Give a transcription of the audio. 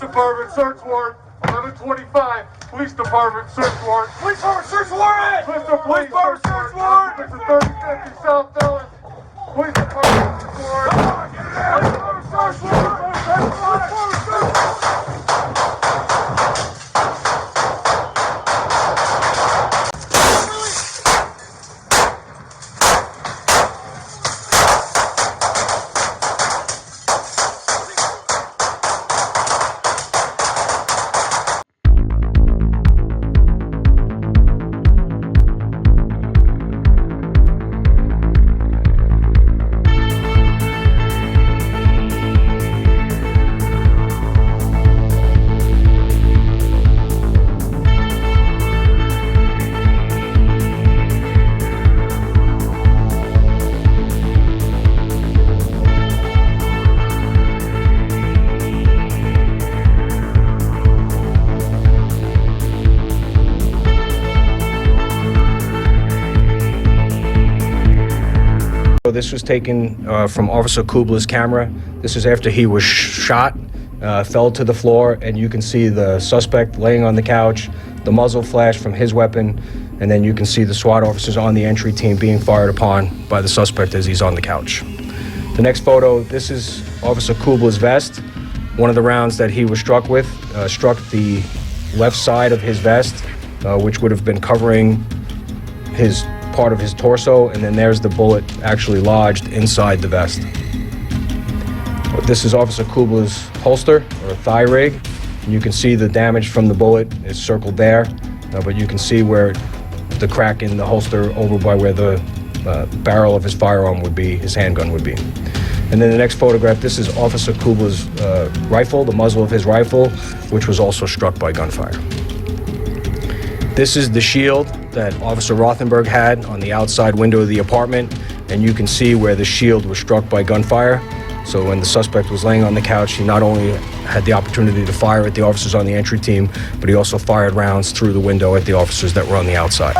Department search warrant. 1125. Police Department search warrant. Police Department search warrant. Police Department search warrant. It's a 3050 South Dillon. Police Department search warrant. Police Department search warrant. This was taken from Officer Kubla's camera. This is after he was shot, fell to the floor, and you can see the suspect laying on the couch, the muzzle flash from his weapon, and then you can see the SWAT officers on the entry team being fired upon by the suspect as he's on the couch. The next photo, this is Officer Kubla's vest. One of the rounds that he was struck with struck the left side of his vest, which would have been covering his part of his torso, and then there's the bullet actually lodged inside the vest. This is Officer Kubla's holster or thigh rig. And you can see the damage from the bullet is circled there, but you can see where the crack in the holster over by where the barrel of his firearm would be, his handgun would be. And then the next photograph, this is Officer Kubla's rifle, the muzzle of his rifle, which was also struck by gunfire. This is the shield that Officer Rothenberg had on the outside window of the apartment, and you can see where the shield was struck by gunfire. So when the suspect was laying on the couch, he not only had the opportunity to fire at the officers on the entry team, but he also fired rounds through the window at the officers that were on the outside.